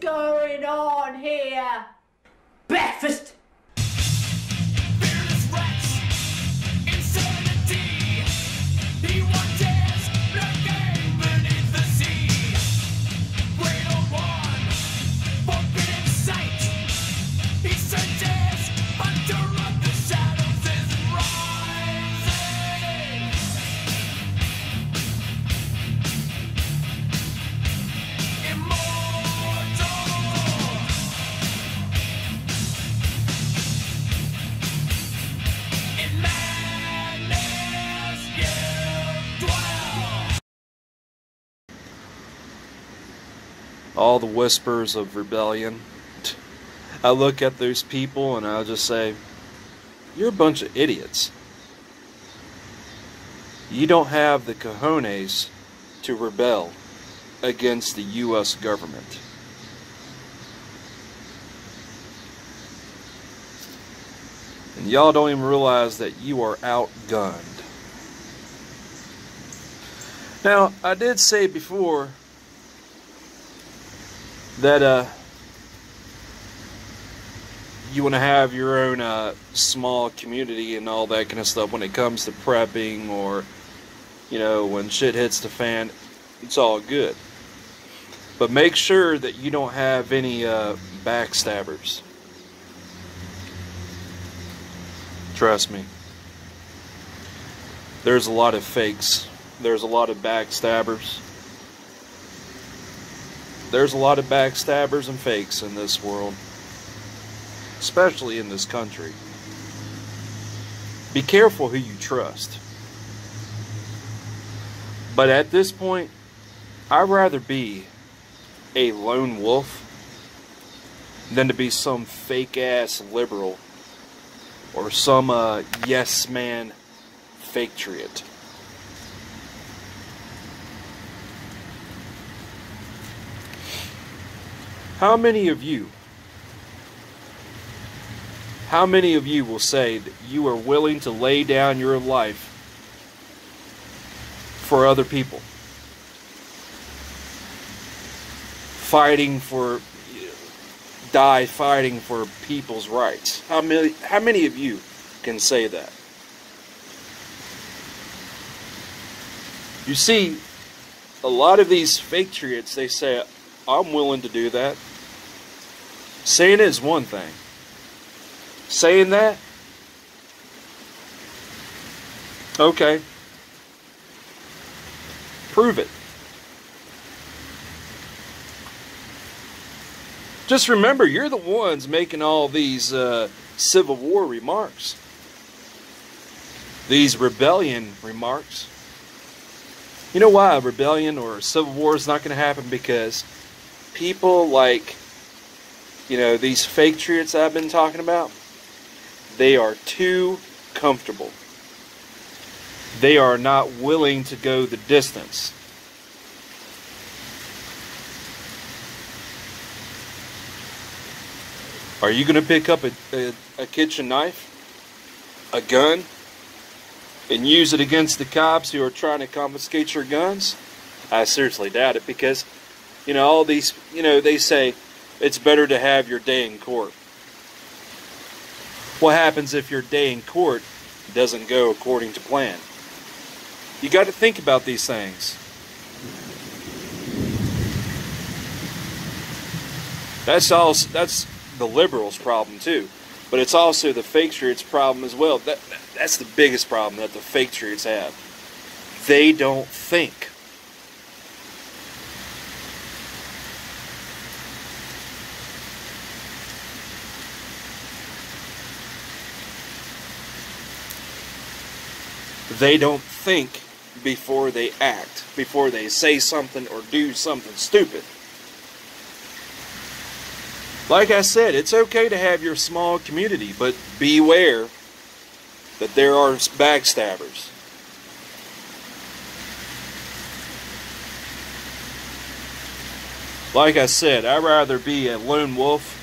going on here? Breakfast! Fearless rats, insanity. He watches the game beneath the sea. Great old one, forbidden sight. He searches, hunter of the shadows is rising. Immortal. In madness you dwell. All the whispers of rebellion. I look at those people and I'll just say, you're a bunch of idiots. You don't have the cojones to rebel against the U.S. government. And y'all don't even realize that you are outgunned. Now, I did say before that you want to have your own small community and all that kind of stuff when it comes to prepping, or, you know, when shit hits the fan, it's all good. But make sure that you don't have any backstabbers. Trust me. There's a lot of fakes. There's a lot of backstabbers. There's a lot of backstabbers and fakes in this world. Especially in this country. Be careful who you trust. But at this point, I'd rather be a lone wolf than to be some fake ass liberal or some yes man faketriot. How many of you will say that you are willing to lay down your life for other people? Fighting for people's rights. How many of you can say that? You see, a lot of these faketriots, they say, I'm willing to do that. Saying it is one thing. Saying that? Okay. Prove it. Just remember, you're the ones making all these Civil War remarks. These rebellion remarks. You know why a rebellion or a Civil War is not going to happen? Because people like, you know, these faketriots I've been talking about, they are too comfortable. They are not willing to go the distance. Are you going to pick up a kitchen knife, a gun, and use it against the cops who are trying to confiscate your guns? I seriously doubt it, because, you know, all these, you know, they say it's better to have your day in court. What happens if your day in court doesn't go according to plan? You got to think about these things. That's the liberals' problem too, but it's also the faketriots' problem as well. That's the biggest problem that the faketriots have. They don't think. They don't think before they act, before they say something or do something stupid. Like I said, it's okay to have your small community, but beware that there are backstabbers. Like I said, I'd rather be a lone wolf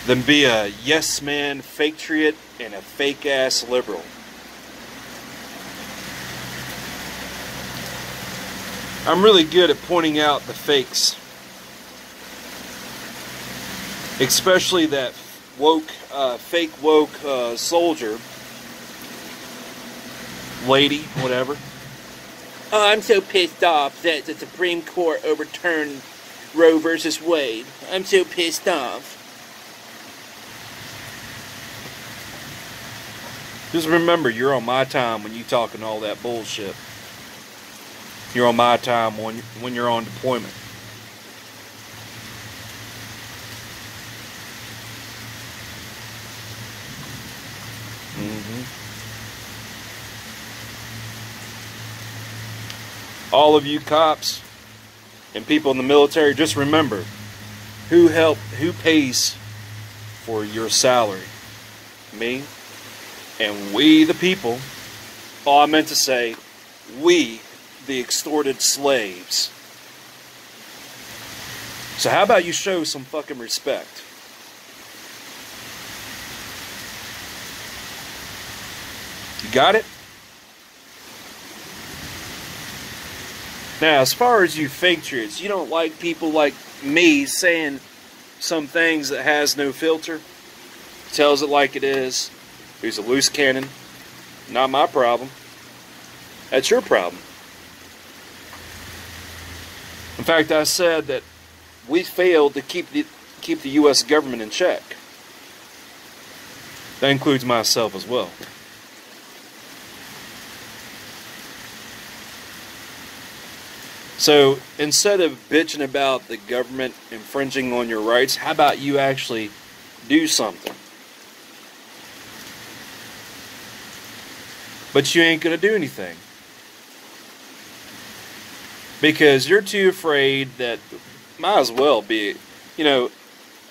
than be a yes man, faketriot, and a fake ass liberal. I'm really good at pointing out the fakes. especially that woke, fake woke soldier, lady, whatever. Oh, I'm so pissed off that the Supreme Court overturned Roe versus Wade. I'm so pissed off. Just remember, you're on my time when you talking all that bullshit. You're on my time when you're on deployment. All of you cops and people in the military, just remember, who pays for your salary? Me and we the people. Oh, I meant to say, we the extorted slaves. So how about you show some fucking respect? You got it? Now, as far as you faketriots, you don't like people like me saying some things that has no filter, tells it like it is, who's a loose cannon. Not my problem. That's your problem. In fact, I said that we failed to keep the U.S. government in check. That includes myself as well. So instead of bitching about the government infringing on your rights, how about you actually do something? But you ain't gonna do anything. Because you're too afraid that, might as well be, you know,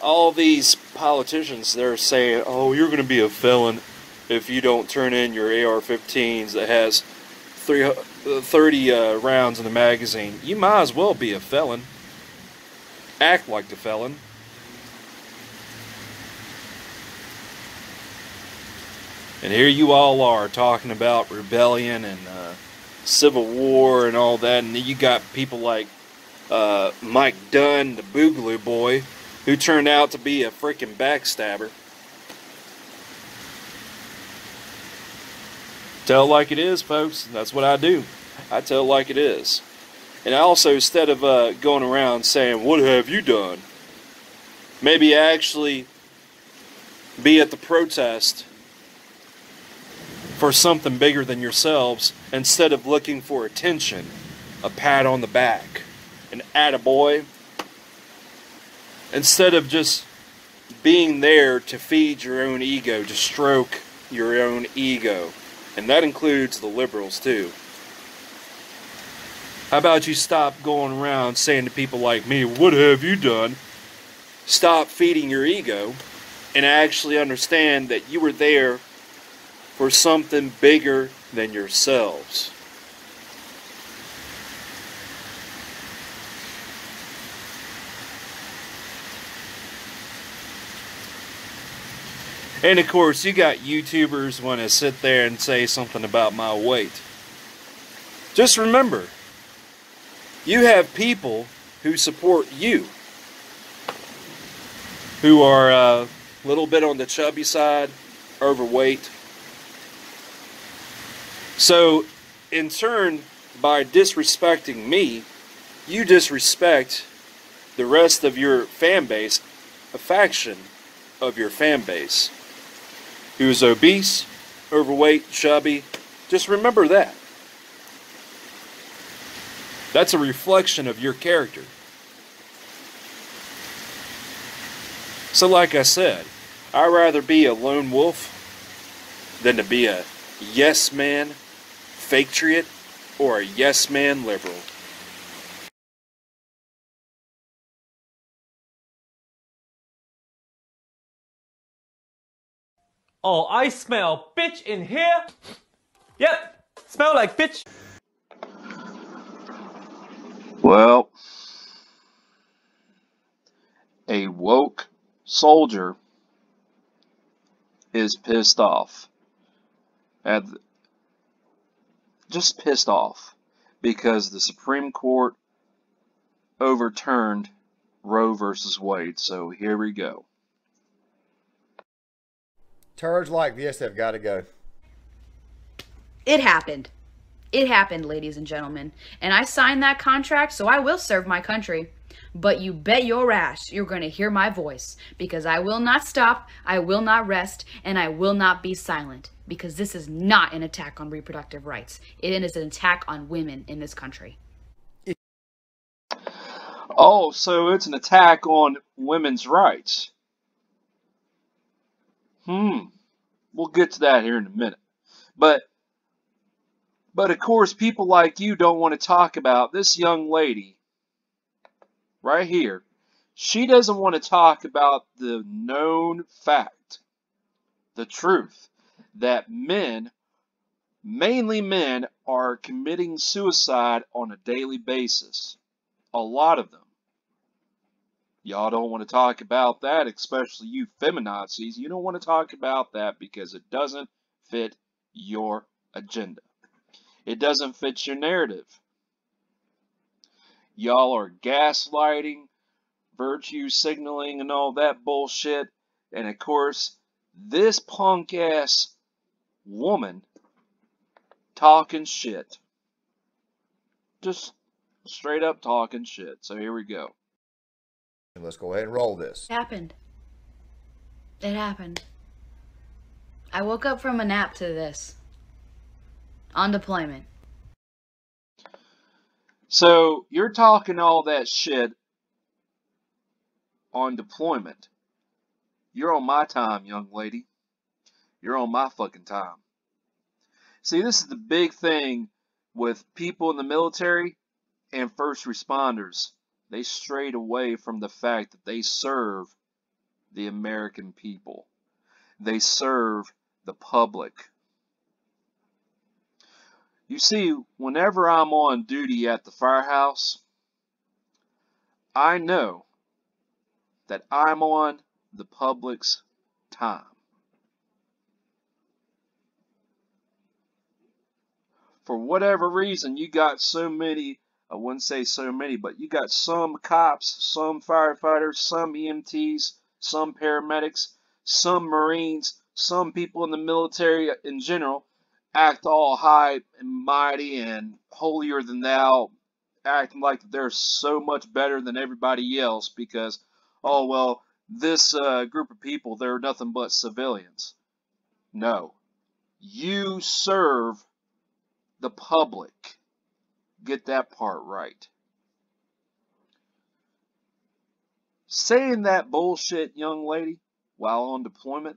all these politicians, they're saying, oh, you're gonna be a felon if you don't turn in your AR-15s that has 30 rounds in the magazine. You might as well be a felon. Act like the felon. And here you all are talking about rebellion and civil war and all that, and you got people like Mike Dunn, the Boogaloo Boy, who turned out to be a freaking backstabber. Tell it like it is, folks. That's what I do. I tell it like it is. And I also, instead of going around saying, what have you done? Maybe actually be at the protest for something bigger than yourselves, instead of looking for attention, a pat on the back, an attaboy. Instead of just being there to feed your own ego, to stroke your own ego. And that includes the liberals too. How about you stop going around saying to people like me, what have you done? Stop feeding your ego and actually understand that you were there for something bigger than yourselves. And of course, you got YouTubers want to sit there and say something about my weight. Just remember, you have people who support you, who are a little bit on the chubby side, overweight. So, in turn, by disrespecting me, you disrespect the rest of your fan base, a faction of your fan base, who's obese, overweight, chubby. Just remember that. That's a reflection of your character. So like I said, I'd rather be a lone wolf than to be a yes man, faketriot, or a yes man liberal. Oh, I smell bitch in here. Yep, smell like bitch. Well, a woke soldier is pissed off. Just pissed off because the Supreme Court overturned Roe versus Wade. So here we go. Turds like this have got to go. It happened. It happened, ladies and gentlemen. And I signed that contract, so I will serve my country. But you bet your ass you're going to hear my voice, because I will not stop, I will not rest, and I will not be silent, because this is not an attack on reproductive rights. It is an attack on women in this country. Oh, so it's an attack on women's rights. We'll get to that here in a minute. But of course, people like you don't want to talk about this young lady right here. She doesn't want to talk about the known fact, the truth, that men, mainly men, are committing suicide on a daily basis. A lot of them. Y'all don't want to talk about that, especially you feminazis. You don't want to talk about that because it doesn't fit your agenda. It doesn't fit your narrative. Y'all are gaslighting, virtue signaling, and all that bullshit. And of course, this punk ass woman talking shit. Just straight up talking shit. So here we go. Let's go ahead and roll this. It happened. It happened. I woke up from a nap to this. On deployment. So you're talking all that shit on deployment. You're on my time, young lady. You're on my fucking time. See, this is the big thing with people in the military and first responders. They strayed away from the fact that they serve the American people. They serve the public. You see, whenever I'm on duty at the firehouse, I know that I'm on the public's time. For whatever reason, you got so many, I wouldn't say so many, but you got some cops, some firefighters, some EMTs, some paramedics, some Marines, some people in the military in general act all high and mighty and holier than thou, acting like they're so much better than everybody else because, oh, well, this group of people, they're nothing but civilians. No. You serve the public. Get that part right. Saying that bullshit, young lady, while on deployment,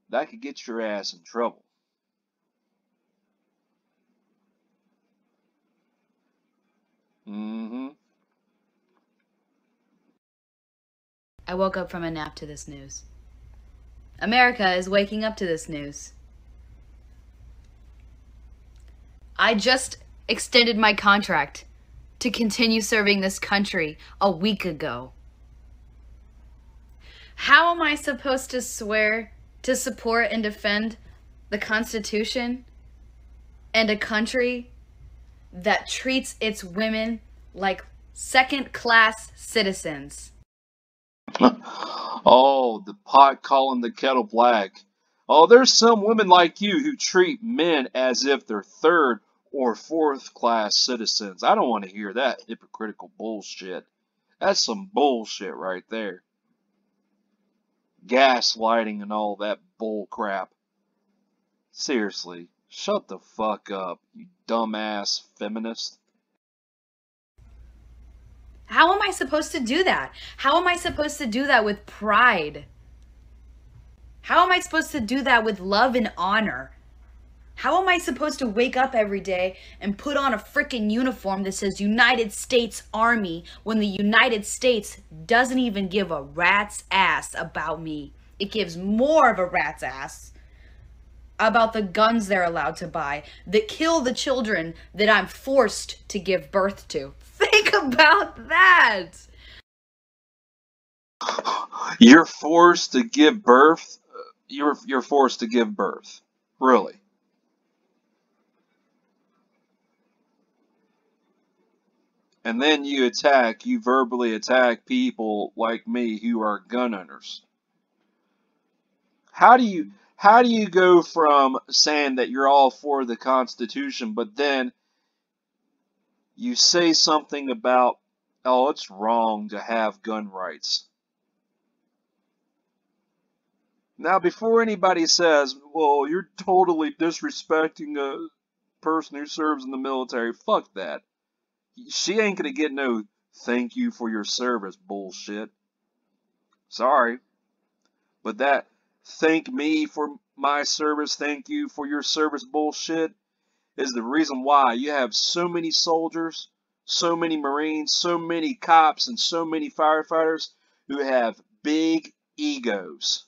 that could get your ass in trouble. I woke up from a nap to this news. America is waking up to this news. I just extended my contract to continue serving this country a week ago. How am I supposed to swear to support and defend the Constitution and a country that treats its women like second-class citizens? Oh, the pot calling the kettle black. Oh, there's some women like you who treat men as if they're third or fourth class citizens. I don't want to hear that hypocritical bullshit. That's some bullshit right there. Gaslighting and all that bull crap. Seriously, shut the fuck up, you dumbass feminist. How am I supposed to do that? How am I supposed to do that with pride? How am I supposed to do that with love and honor? How am I supposed to wake up every day and put on a frickin' uniform that says United States Army when the United States doesn't even give a rat's ass about me? It gives more of a rat's ass about the guns they're allowed to buy that kill the children that I'm forced to give birth to. Think about that. You're forced to give birth? You're forced to give birth. Really? And then you verbally attack people like me who are gun owners. How do how do you go from saying that you're all for the Constitution, but then you say something about, oh, it's wrong to have gun rights? Now, before anybody says, well, you're totally disrespecting a person who serves in the military, fuck that. She ain't gonna get no thank you for your service bullshit. Sorry. But that thank me for my service, thank you for your service bullshit is the reason why you have so many soldiers, so many Marines, so many cops, and so many firefighters who have big egos.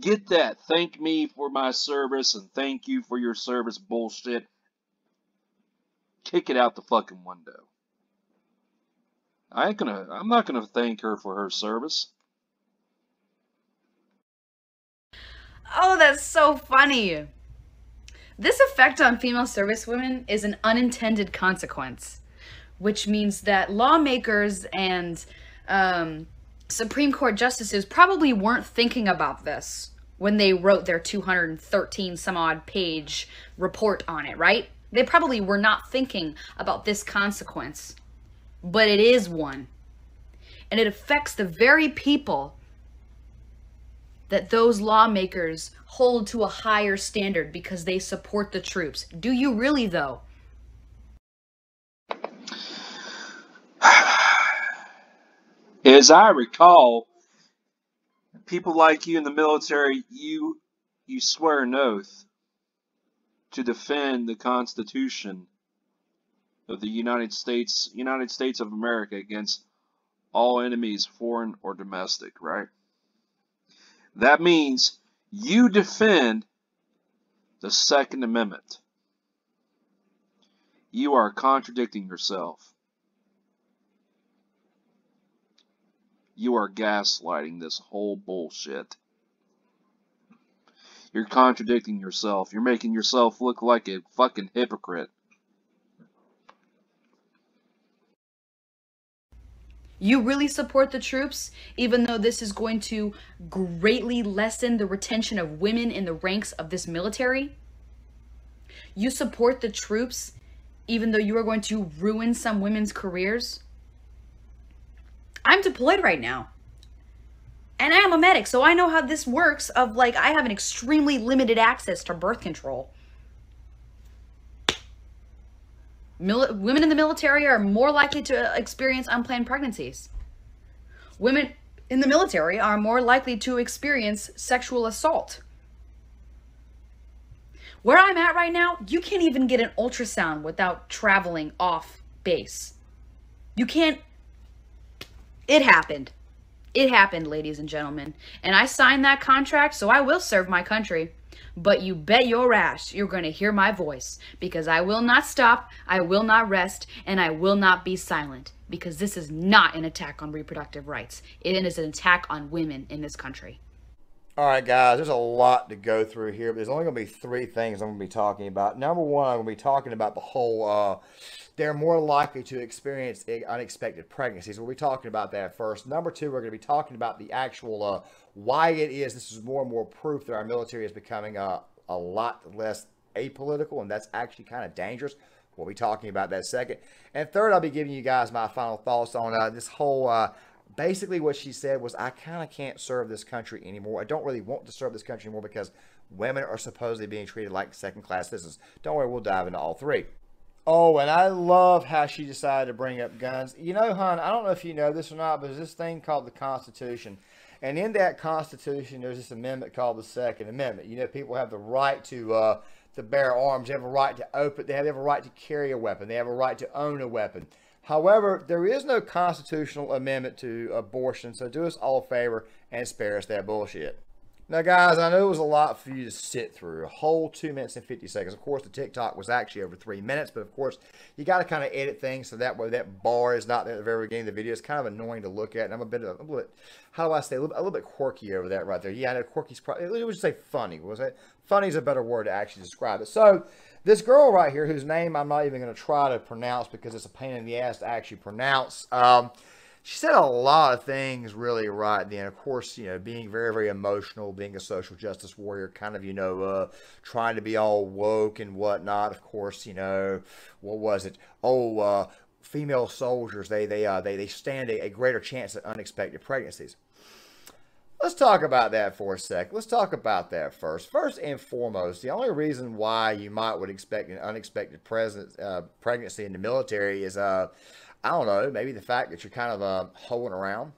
Get that thank me for my service and thank you for your service bullshit. Kick it out the fucking window. I'm not gonna thank her for her service. Oh, that's so funny. This effect on female servicewomen is an unintended consequence, which means that lawmakers and Supreme Court justices probably weren't thinking about this when they wrote their 213 some odd page report on it, right? They probably were not thinking about this consequence, but it is one. And it affects the very people that those lawmakers hold to a higher standard because they support the troops. Do you really, though? As I recall, people like you in the military, you swear an oath to defend the Constitution of the United States of America against all enemies, foreign or domestic, right? That means you defend the Second Amendment. You are contradicting yourself. You are gaslighting this whole bullshit. You're contradicting yourself. You're making yourself look like a fucking hypocrite. You really support the troops, even though this is going to greatly lessen the retention of women in the ranks of this military? You support the troops, even though you are going to ruin some women's careers? I'm deployed right now. And I am a medic, so I know how this works of like, I have an extremely limited access to birth control. Women in the military are more likely to experience unplanned pregnancies. Women in the military are more likely to experience sexual assault. Where I'm at right now, you can't even get an ultrasound without traveling off base. You can't. It happened. It happened, ladies and gentlemen. And I signed that contract, so I will serve my country. But you bet your ass you're going to hear my voice, because I will not stop, I will not rest, and I will not be silent, because this is not an attack on reproductive rights. It is an attack on women in this country. All right, guys, there's a lot to go through here, but there's only going to be 3 things I'm going to be talking about. Number one, I'm going to be talking about the whole, they're more likely to experience unexpected pregnancies. We'll be talking about that first. Number 2, we're going to be talking about the actual, why it is. This is more and more proof that our military is becoming a lot less apolitical, and that's actually kind of dangerous. We'll be talking about that second. And third, I'll be giving you guys my final thoughts on this whole, basically what she said was, I kind of can't serve this country anymore. I don't really want to serve this country anymore because women are supposedly being treated like second-class citizens. Don't worry, we'll dive into all 3. Oh, and I love how she decided to bring up guns. You know, hon, I don't know if you know this or not, but there's this thing called the Constitution. And in that Constitution, there's this amendment called the Second Amendment. You know, people have the right to bear arms. They have a right to open. They have a right to carry a weapon. They have a right to own a weapon. However, there is no constitutional amendment to abortion, so do us all a favor and spare us that bullshit. Now, guys, I know it was a lot for you to sit through. A whole 2 minutes and 50 seconds. Of course, the TikTok was actually over 3 minutes, but of course, you got to kind of edit things so that way that bar is not there at the very beginning of the video. It's kind of annoying to look at, and I'm a bit, how do I say, a little bit quirky over that right there. Yeah, I know quirky's probably, it would say funny, was it? Funny is a better word to actually describe it. So, this girl right here, whose name I'm not even going to try to pronounce because it's a pain in the ass to actually pronounce, She said a lot of things really right then. Of course, you know, being very, very emotional, being a social justice warrior, kind of, you know, trying to be all woke and whatnot. Of course, you know, what was it? Female soldiers, they stand a greater chance at unexpected pregnancies. Let's talk about that for a sec. Let's talk about that first. First and foremost, the only reason why you would expect an unexpected pregnancy in the military is, I don't know, maybe the fact that you're kind of hoeing around.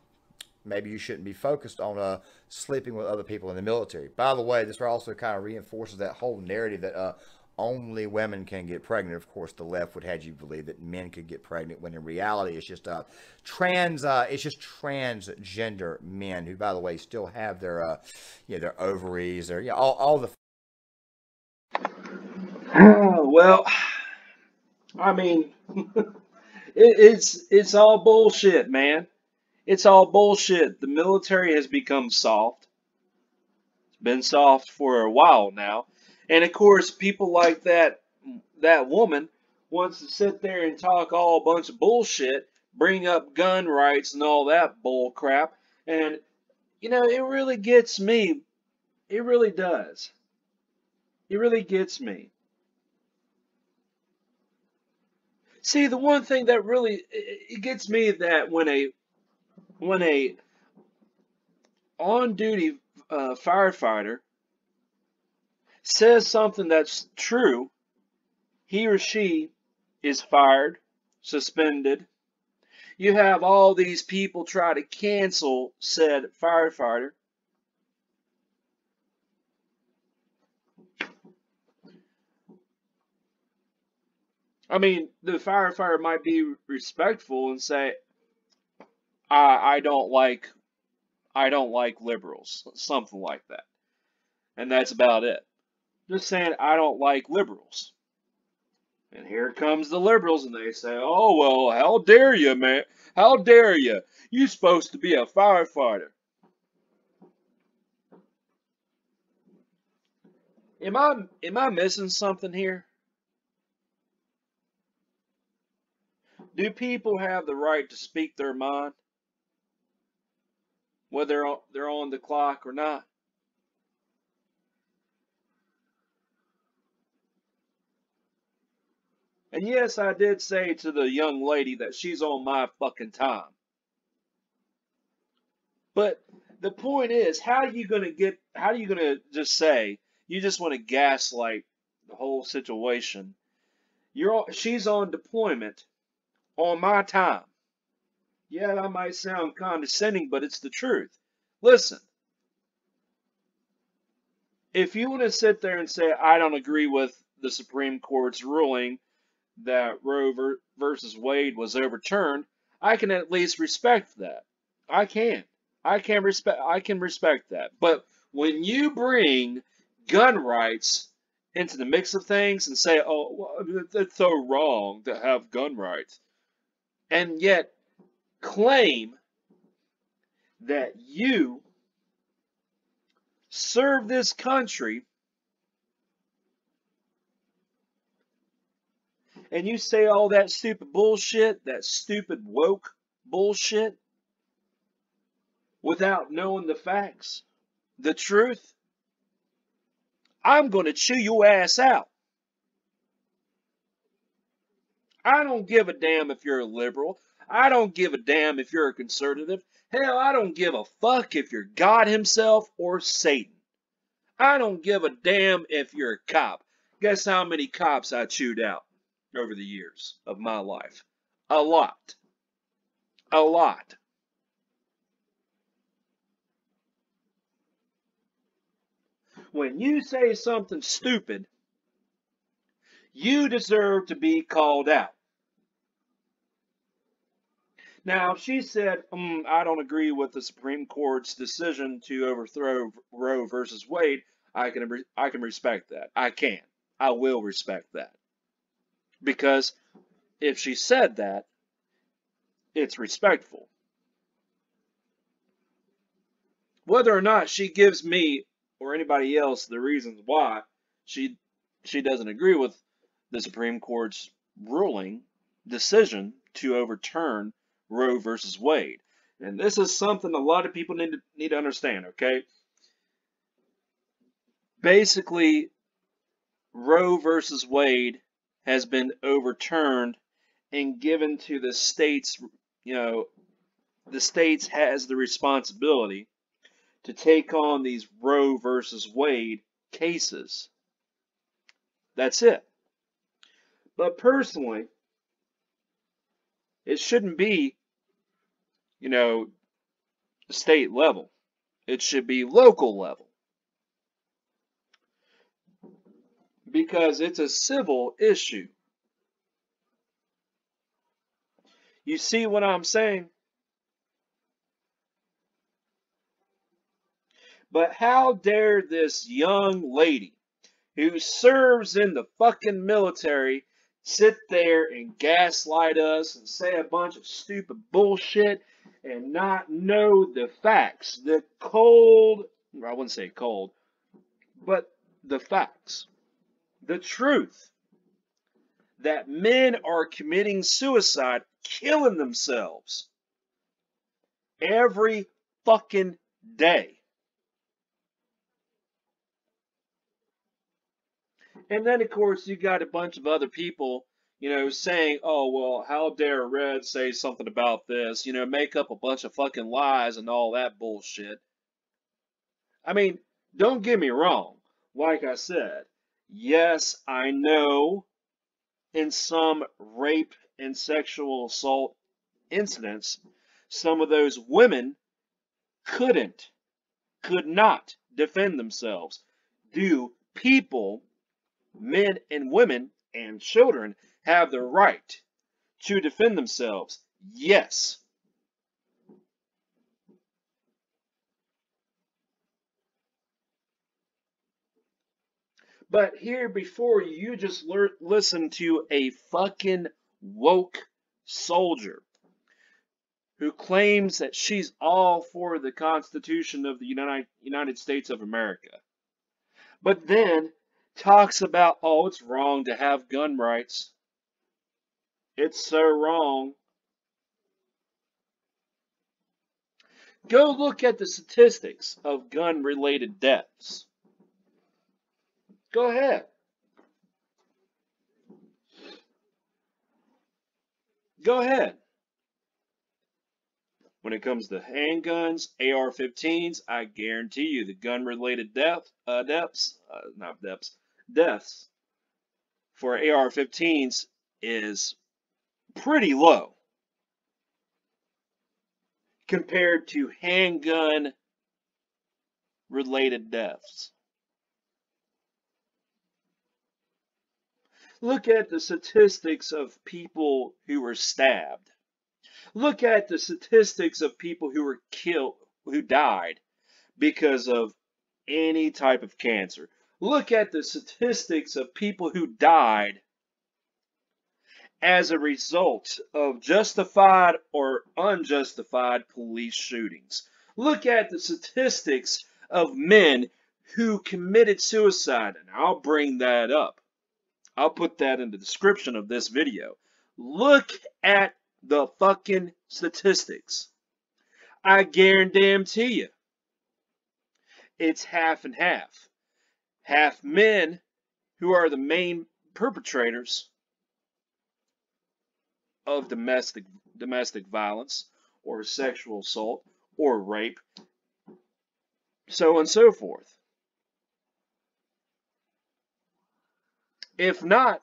Maybe you shouldn't be focused on sleeping with other people in the military. By the way, this also kind of reinforces that whole narrative that only women can get pregnant. Of course, the left would have you believe that men could get pregnant, when in reality it's just transgender men who, by the way, still have their their ovaries or all the. Well, I mean, it's all bullshit, man. It's all bullshit. The military has become soft. It's been soft for a while now. And of course, people like that woman wants to sit there and talk all a bunch of bullshit, bring up gun rights and all that bull crap. And you know, it really gets me. It really does. It really gets me. See, the one thing that really it gets me that when a on duty firefighter says something that's true, he or she is fired, suspended. You have all these people try to cancel said firefighter. I mean, the firefighter might be respectful and say, I don't like liberals, something like that. And that's about it. Just saying, I don't like liberals. And here comes the liberals, and they say, oh, well, how dare you, man? How dare you? You're supposed to be a firefighter. Am I missing something here? Do people have the right to speak their mind, whether they're on the clock or not? And yes, I did say to the young lady that she's on my fucking time. But the point is, how are you gonna just say, you just want to gaslight the whole situation? She's on deployment on my time. Yeah, that might sound condescending, but it's the truth. Listen, if you want to sit there and say, I don't agree with the Supreme Court's ruling that Roe versus Wade was overturned, I can at least respect that. I can. I can respect that. But when you bring gun rights into the mix of things and say, oh, well, that's so wrong to have gun rights, and yet claim that you serve this country, and you say all that stupid bullshit, that stupid woke bullshit, without knowing the facts, the truth, I'm going to chew your ass out. I don't give a damn if you're a liberal. I don't give a damn if you're a conservative. Hell, I don't give a fuck if you're God himself or Satan. I don't give a damn if you're a cop. Guess how many cops I chewed out over the years of my life? A lot. A lot. When you say something stupid, you deserve to be called out. Now, if she said, I don't agree with the Supreme Court's decision to overthrow Roe versus Wade, I can respect that. I can. I will respect that. Because if she said that, it's respectful. Whether or not she gives me or anybody else the reasons why she doesn't agree with the Supreme Court's decision to overturn Roe versus Wade. And this is something a lot of people need to understand, okay? Basically, Roe versus Wade has been overturned and given to the states. You know, the states has the responsibility to take on these Roe versus Wade cases. That's it. But personally, it shouldn't be, state level. It should be local level. Because it's a civil issue. You see what I'm saying? But how dare this young lady who serves in the fucking military sit there and gaslight us and say a bunch of stupid bullshit and not know the facts, the cold, I wouldn't say cold, but the facts, the truth that men are committing suicide, killing themselves every fucking day. And then, of course, you got a bunch of other people, saying, oh, well, how dare Red say something about this, make up a bunch of fucking lies and all that bullshit. I mean, don't get me wrong. Like I said, yes, I know in some rape and sexual assault incidents, some of those women could not defend themselves. Do people, men and women and children, have the right to defend themselves? Yes. But here before you just listen to a fucking woke soldier who claims that she's all for the Constitution of the United States of America, but then talks about, oh, it's wrong to have gun rights. It's so wrong. Go look at the statistics of gun-related deaths. Go ahead. Go ahead. When it comes to handguns, AR-15s, I guarantee you the gun-related deaths for AR-15s is pretty low compared to handgun-related deaths. Look at the statistics of people who were stabbed. Look at the statistics of people who were killed, who died because of any type of cancer. Look at the statistics of people who died as a result of justified or unjustified police shootings. Look at the statistics of men who committed suicide, and I'll bring that up. I'll put that in the description of this video. Look at the fucking statistics. I guarantee you, it's half and half. Half men who are the main perpetrators of domestic violence or sexual assault or rape, so on and so forth. If not,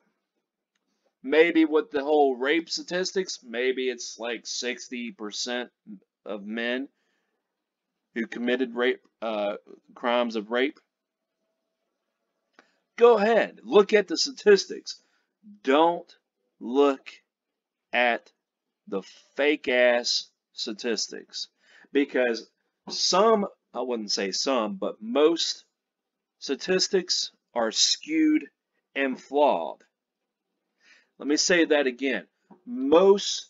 maybe with the whole rape statistics, maybe it's like 60% of men who committed rape, crimes of rape. Go ahead, look at the statistics. Don't look at the fake ass statistics, because some, I wouldn't say some, but most statistics are skewed and flawed. Let me say that again. Most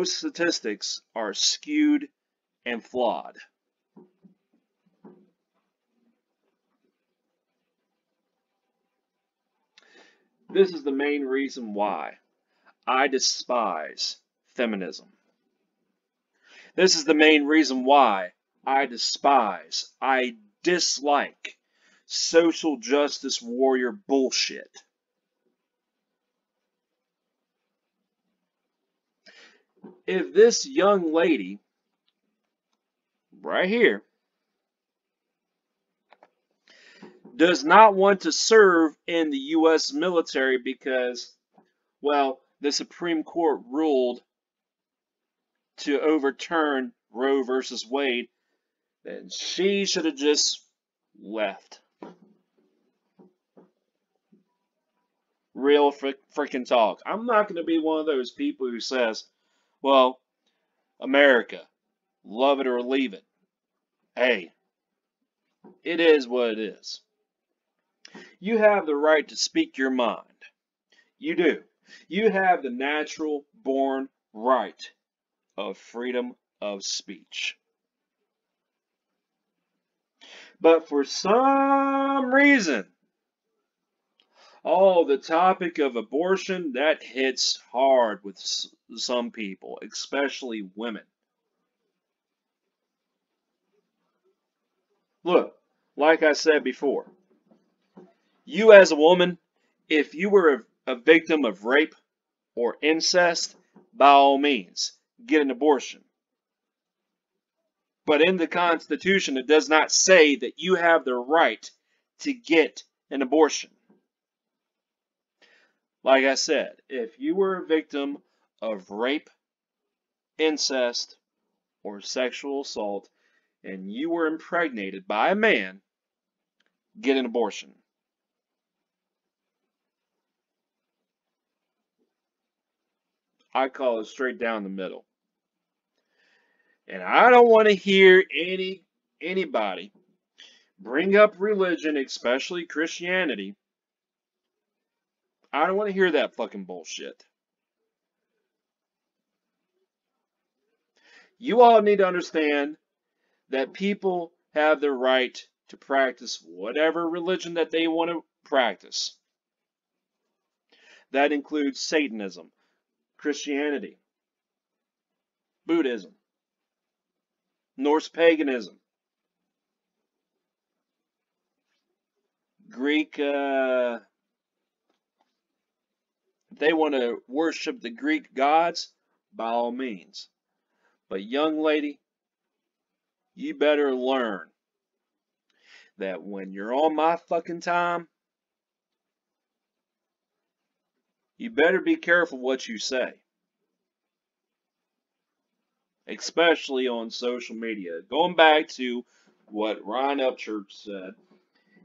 statistics are skewed and flawed. This is the main reason why I despise feminism. This is the main reason why I despise, I dislike social justice warrior bullshit. If this young lady right here does not want to serve in the U.S. military because, well, the Supreme Court ruled to overturn Roe versus Wade, then she should have just left. Real freaking talk. I'm not going to be one of those people who says, well, America, love it or leave it. Hey, it is what it is. You have the right to speak your mind. You do. You have the natural born right of freedom of speech. But for some reason, the topic of abortion, that hits hard with some people, especially women. Look, like I said before, you as a woman, if you were a victim of rape or incest, by all means, get an abortion. But in the Constitution, it does not say that you have the right to get an abortion. Like I said, if you were a victim of rape, incest, or sexual assault, and you were impregnated by a man, get an abortion. I call it straight down the middle. And I don't want to hear anybody bring up religion, especially Christianity. I don't want to hear that fucking bullshit. You all need to understand that people have the right to practice whatever religion that they want to practice. That includes Satanism, Christianity, Buddhism, Norse paganism, Greek, if they want to worship the Greek gods, by all means. But young lady, you better learn that when you're on my fucking time, you better be careful what you say. Especially on social media. Going back to what Ryan Upchurch said,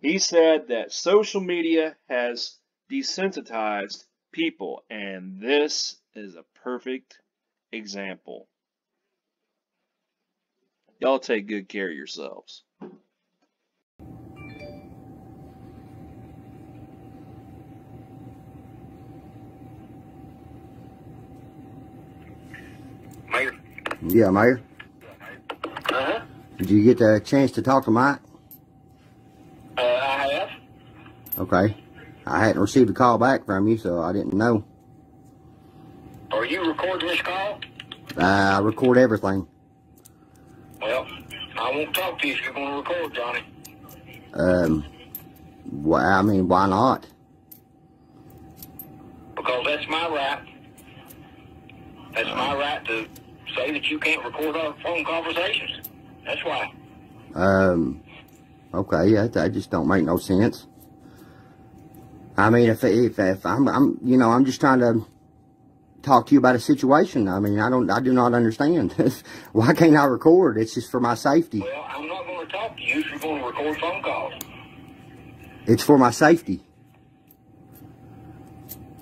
he said that social media has desensitized people, and this is a perfect example. Y'all take good care of yourselves. Mayor? Yeah, Mayor. Uh-huh. Did you get a chance to talk to Mike? I have. Okay. I hadn't received a call back from you, so I didn't know. Are you recording this call? I record everything. Well, I won't talk to you if you're going to record, Johnny. I mean, why not? Because that's my right. That's my right to say that you can't record our phone conversations. That's why. Okay, that just don't make no sense. I mean, if I'm just trying to talk to you about a situation. I mean, I do not understand. Why can't I record? It's just for my safety. Well, I'm not going to talk to you if you're going to record phone calls. It's for my safety.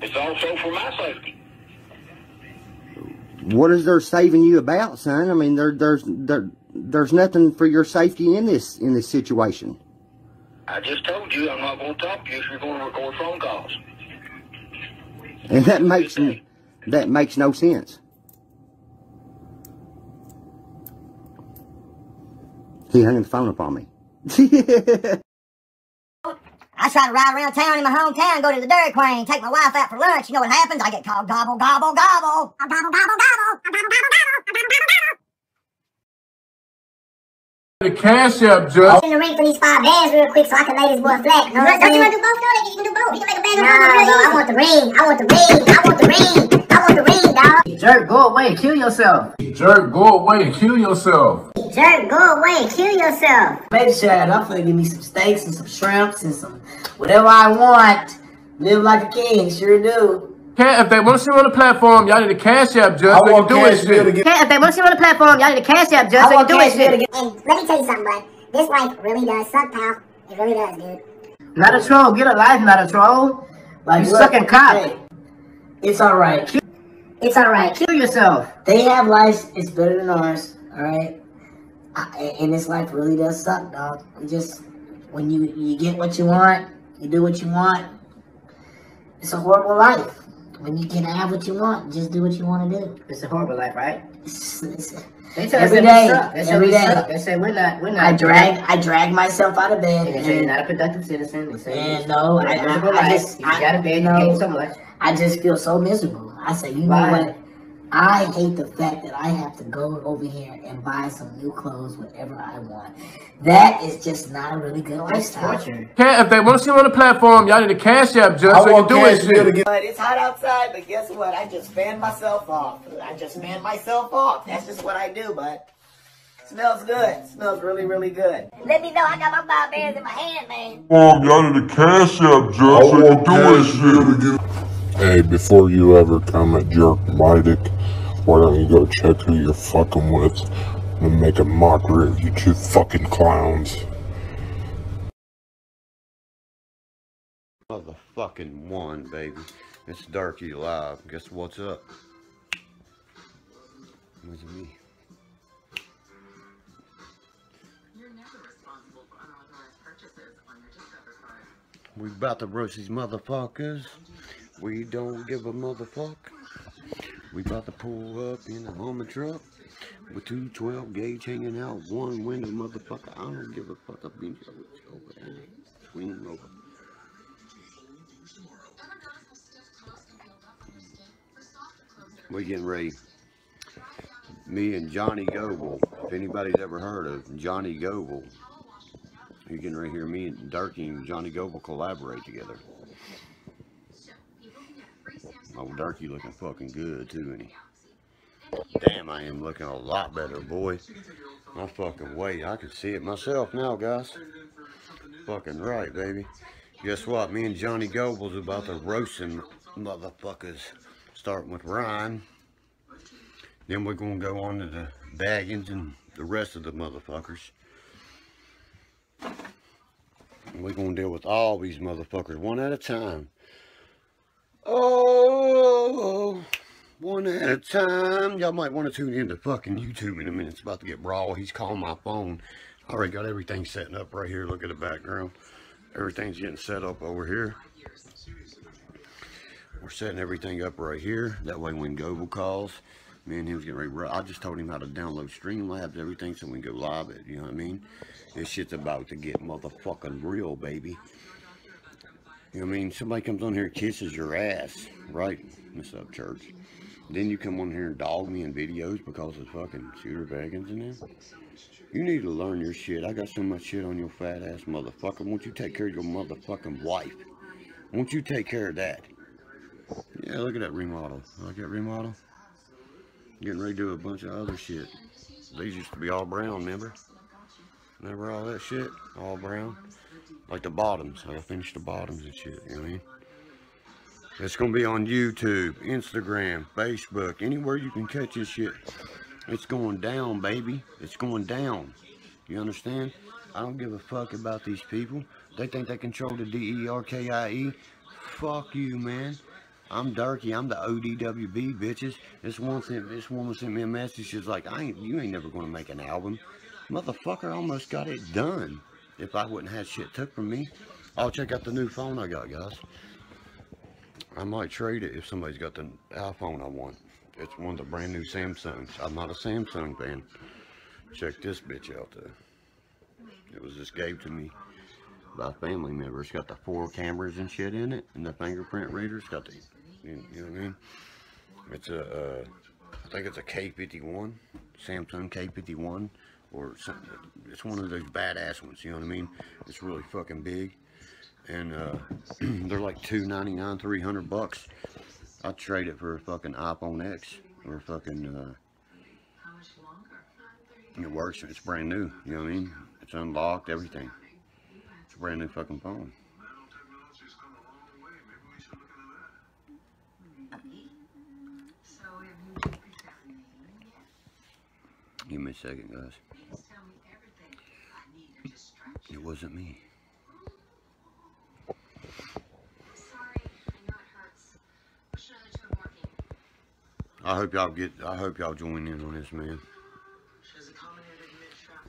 It's also for my safety. What is there saving you about, son? I mean, there's nothing for your safety in this situation. I just told you I'm not going to talk to you if you're going to record phone calls. And that makes no sense. He hung the phone up on me. I try to ride around town in my hometown, go to the Dairy Queen, take my wife out for lunch. You know what happens? I get called gobble, gobble, gobble. Gobble, gobble, gobble. Gobble, gobble, gobble. Gobble, gobble, gobble. The cash app, Judge. In the ring for these 5 bands real quick so I can lay this boy flat. No, don't you want to do both, though? You can do both. You can make a band. Nah, bro, I want the ring. I want the ring. I want the ring. I want the ring, dog. Jerk, go away and kill yourself. Jerk, go away and kill yourself. Jerk, go away and kill yourself. Baby Shad, I'm finna give me some steaks and some shrimps and some whatever I want. Live like a king, sure do. If they want to see me on the platform, y'all need a cash app, Judge. So you can do it shit. If they want to see me on the platform, y'all need a cash app, Judge. So you can do it shit. And let me tell you something, bud. This life really does suck, pal. It really does, dude. Not a troll. Get a life, not a troll. Like you sucking cock. Hey, it's alright. It's alright. Kill yourself. They have lives. It's better than ours. Alright? And this life really does suck, dog. You just, when you get what you want, you do what you want. It's a horrible life. When you can have what you want, just do what you want to do. It's a horrible life, right? They tell every day. Every day. They say we're not. I drag myself out of bed. They say you're not a productive citizen. They say no. I just. You got a bed. You hate so much. I just feel so miserable. I say, you know what? I hate the fact that I have to go over here and buy some new clothes whenever I want. That is just not a really good lifestyle. If they want to see me on the platform, y'all need a cash app, Judge. So you can do it shit. But it's hot outside, but guess what? I just fan myself off. That's just what I do, bud. Smells good. Smells really, really good. Let me know. I got my 5 bands in my hand, man. Y'all need a cash app, Judge. So you can do it shit. Hey, before you ever comment jerk my dick, why don't you go check who you're fucking with and make a mockery of you 2 fucking clowns. Motherfucking one, baby. It's Derkie live. Guess what's up? What's me? You're never responsible for unauthorized purchases on your Discover card. We about to roast these motherfuckers. We don't give a motherfuck. We about to pull up in a Hummer truck with 2 12-gauge hanging out, 1 window, motherfucker. I don't give a fuck. I've been over there. Swing over. We're getting ready. Me and Johnny Goble. If anybody's ever heard of Johnny Goble, you're getting right here. Me and Derkie and Johnny Goble collaborate together. Oh, Derkie looking fucking good too, ain't he? Damn, I am looking a lot better, boy. I fucking wait. I can see it myself now, guys. Fucking right, baby. Guess what? Me and Johnny Goble's about to roast some motherfuckers. Starting with Ryan. Then we're going to go on to the Baggins and the rest of the motherfuckers. And we're going to deal with all these motherfuckers one at a time. Oh, one at a time. Y'all might want to tune into fucking YouTube in a minute. It's about to get raw. He's calling my phone. I already got everything setting up right here. Look at the background. Everything's getting set up over here. We're setting everything up right here. That way when Goble calls, me and him's getting ready. I just told him how to download Streamlabs, everything, so we can go live it. You know what I mean? This shit's about to get motherfucking real, baby. You know what I mean? Somebody comes on here and kisses your ass, right? What's up, church? Then you come on here and dog me in videos because of fucking shooter Baggins in there. You need to learn your shit. I got so much shit on your fat ass motherfucker. Won't you take care of your motherfucking wife? Won't you take care of that? Yeah, look at that remodel. Like that remodel? Getting ready to do a bunch of other shit. These used to be all brown, remember? Remember all that shit? All brown. Like the bottoms. I finished the bottoms and shit, you know what I mean? It's going to be on YouTube, Instagram, Facebook, anywhere you can catch this shit. It's going down, baby. It's going down. You understand? I don't give a fuck about these people. They think they control the DERKIE. Fuck you, man. I'm Derkie. I'm the ODWB, bitches. This woman sent me a message. She's like, you ain't never going to make an album. Motherfucker, I almost got it done. If I wouldn't have shit took from me. Oh, check out the new phone I got, guys. I might trade it if somebody's got the iPhone I want. It's one of the brand new Samsungs. I'm not a Samsung fan. Check this bitch out though. It was just gave to me by a family member. It's got the 4 cameras and shit in it, and the fingerprint reader. It's got the, you know what I mean? It's a, I think it's a K51, Samsung K51 or something. It's one of those badass ones, you know what I mean? It's really fucking big, and they're like $299, $300. I'd trade it for a fucking iPhone X or a fucking. It works. It's brand new. You know what I mean? It's unlocked. Everything. It's a brand new fucking phone. Give me a second, guys. It wasn't me. I hope y'all join in on this, man.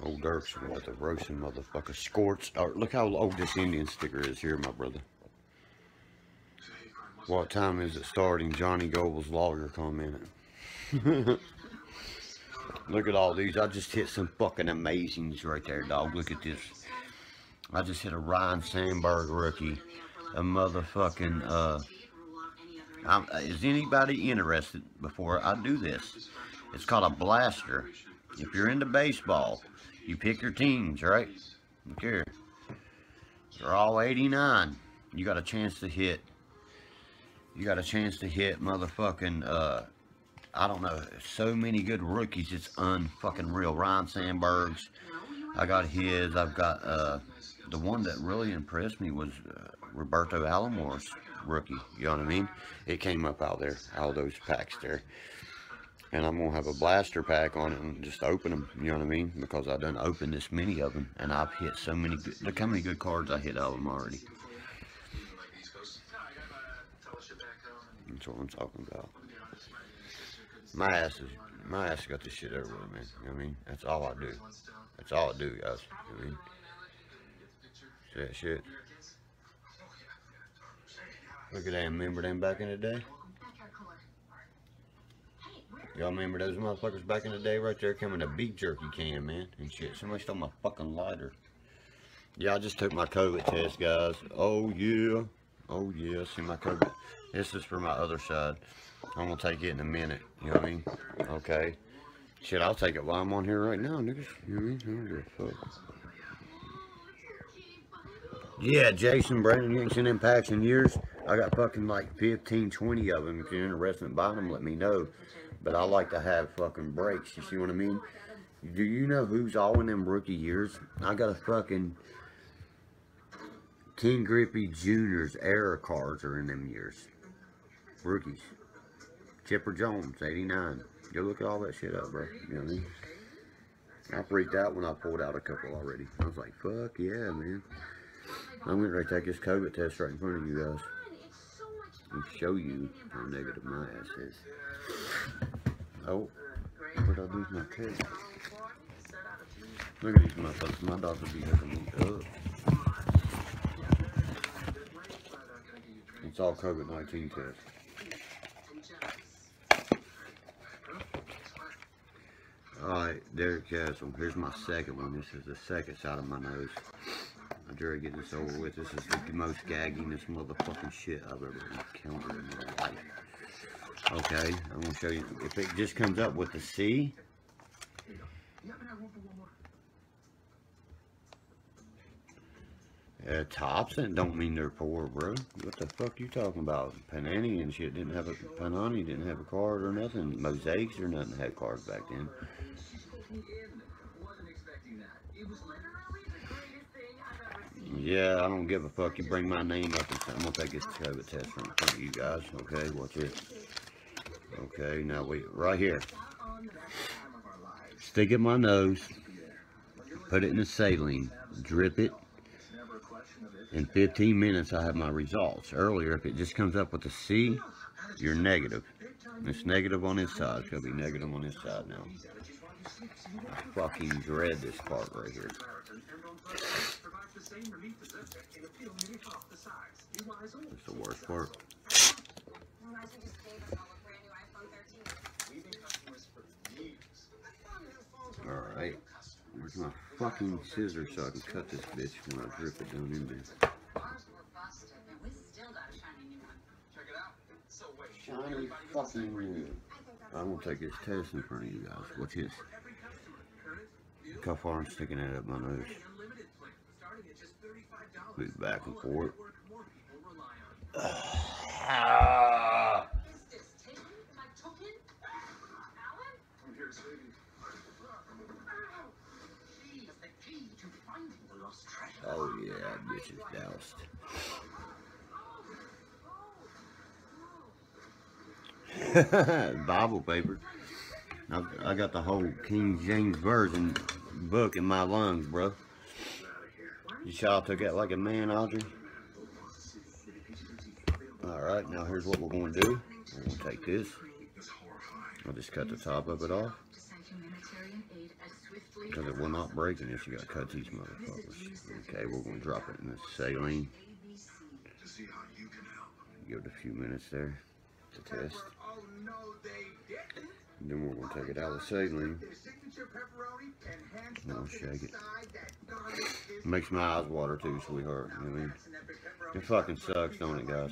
Old Dirk's like the roasting motherfucker. Scorch. Look how old this Indian sticker is here, my brother. What time is it starting? Johnny Goble's lawyer commented. Look at all these. I just hit some fucking amazings right there, dog. Look at this. I just hit a Ryan Sandberg rookie. A motherfucking, is anybody interested before I do this? It's called a blaster. If you're into baseball, you pick your teams, right? Look here. They're all 89. You got a chance to hit. You got a chance to hit motherfucking, I don't know, so many good rookies. It's unfucking real. Ryan Sandberg's. I got his. I've got, the one that really impressed me was Roberto Alamore's rookie. You know what I mean? It came up out there, out of those packs there. And I'm going to have a blaster pack on it and just open them. You know what I mean? Because I done opened this many of them. And I've hit so many good, look how many good cards I hit out of them already. That's what I'm talking about. My ass got this shit everywhere, man. You know what I mean? That's all I do. That's all I do, guys. You know what I mean? See that shit? Look at them. Remember them back in the day? Y'all remember those motherfuckers back in the day right there coming a beef jerky can, man, and shit. Somebody stole my fucking lighter. Yeah, I just took my COVID test, guys. Oh, yeah. Oh, yeah. See my COVID. This is for my other side. I'm going to take it in a minute. You know what I mean? Okay. Shit, I'll take it while I'm on here right now, niggas. You know what I mean? I don't give a fuck. Yeah, Jason, Brandon, you ain't seen them packs in years. I got fucking like 15, 20 of them. If you're interested in buying them, let me know. But I like to have fucking breaks. You see what I mean? Do you know who's all in them rookie years? I got a fucking King Griffey Jr.'s era cards are in them years. Rookies. Chipper Jones, 89. Go look at all that shit up, bro. You know what I mean? I freaked out when I pulled out a couple already. I was like, fuck yeah, man. I'm going to take this COVID test right in front of you guys and show you how negative my ass is. Oh, where'd I lose my test? Look at these motherfuckers. My dogs will be hooking me up. It's all COVID-19 tests. Alright, Derek Castle. Here's my second one. This is the second side of my nose. I'm trying to get this over with. This is the most gaggingest motherfucking shit I've ever encountered in my life. Okay, I'm going to show you. If it just comes up with the C. Tops, and don't mean they're poor, bro. What the fuck you talking about? Panani and shit didn't have a, Panani didn't have a card or nothing. Mosaics or nothing had cards back then. Yeah, I don't give a fuck. You bring my name up and I'm gonna take this COVID test from in front of you guys. Okay, watch it. Okay, now wait, right here. Stick it in my nose. Put it in the saline. Drip it. In 15 minutes, I have my results. Earlier, if it just comes up with a C, you're negative. It's negative on this side. It's going to be negative on this side now. I fucking dread this part right here. That's the worst part. Alright. Where's my fucking scissors so I can cut this bitch when I drip it down in there? Shiny fucking new. I'm gonna take this test in front of you guys. Watch this. Look how far I'm sticking it up my nose. Move back and forth. Oh yeah, that bitch is doused. Bible paper. I got the whole King James Version book in my lungs, bro. You saw I took that like a man, Audrey. Alright, now here's what we're going to do. We're going to take this. I'll just cut the top of it off. Because it will not break unless you got to cut these motherfuckers. Okay, we're going to drop it in the saline. Give it a few minutes there to test. And then we're going to take it out of the saline. And I'll shake it. Makes my eyes water too, sweetheart. You know what I mean? It fucking sucks, don't it, guys?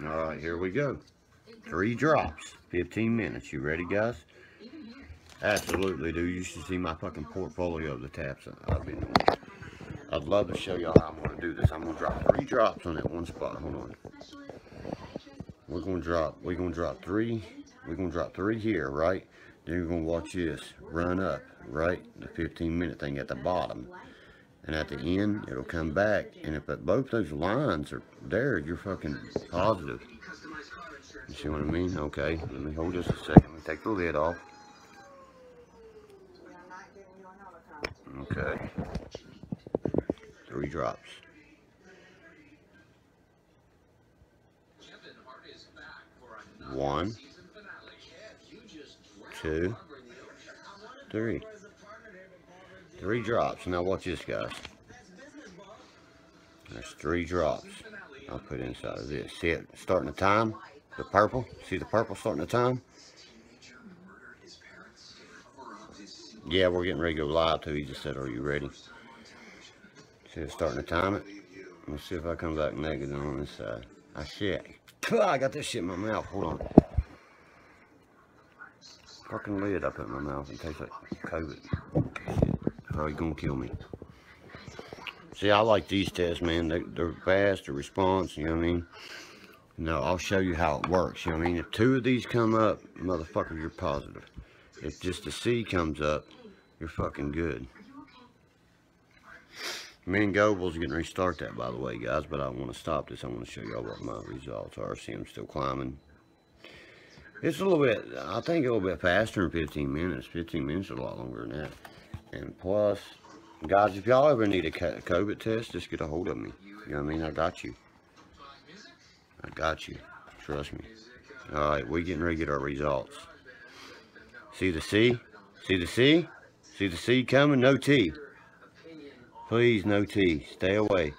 Alright, here we go. 3 drops. 15 minutes. You ready, guys? Absolutely, dude. You should see my fucking portfolio of the taps I've been doing. I'd love to show y'all how I'm going to do this. I'm going to drop 3 drops on that one spot. Hold on. We're going to drop 3. We're going to drop 3 here, right? Then you're going to watch this run up, right? The 15-minute thing at the bottom. And at the end, it'll come back. And if both those lines are there, you're fucking positive. You see what I mean? Okay, let me hold this a second. Let me take the lid off. Okay. 3 drops. 1, 2, 3. 3 drops. Now watch this, guys. There's 3 drops I'll put inside of this. See it starting to time? The purple? See the purple starting to time? Yeah, we're getting ready to go live too. He just said, are you ready? See it starting to time it? Let's see if I come back negative on this side. Ah, shit. I got this shit in my mouth. Hold on. Fucking lid I put in my mouth. It tastes like COVID. Shit. Probably gonna kill me. See, I like these tests, man. They're fast, the response, you know what I mean? No, I'll show you how it works, you know what I mean? If 2 of these come up, motherfucker, you're positive. If just a C comes up, you're fucking good. Me and Goble's getting ready to start that, by the way, guys, but I want to stop this. I want to show y'all what my results are. See, I'm still climbing. It's a little bit, I think a little bit faster than 15 minutes. 15 minutes is a lot longer than that. And plus, guys, if y'all ever need a COVID test, just get a hold of me. You know what I mean? I got you. I got you. Trust me. Alright, we're getting ready to get our results. See the C? See the C? See the C coming? No T. Please, no T. Stay away.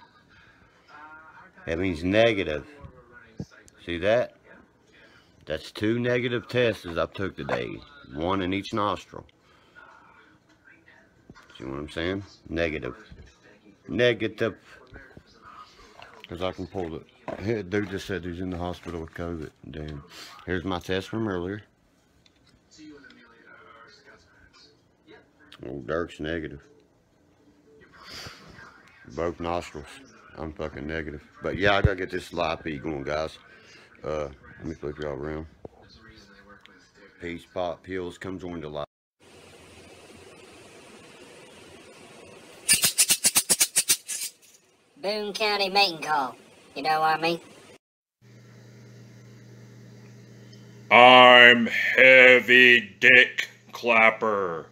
That means negative. See that? That's 2 negative tests I took today. 1 in each nostril. See what I'm saying? Negative. Negative. Because I can pull it. Dude just said he's in the hospital with COVID. Damn. Here's my test from earlier. Old Dirk's negative. Both nostrils. I'm fucking negative. But yeah, I gotta get this live feed going, guys. Let me flip y'all around. Peace, Pop Pills. Come join the live. Boone County mating call. You know what I mean? I'm Heavy Dick Clapper.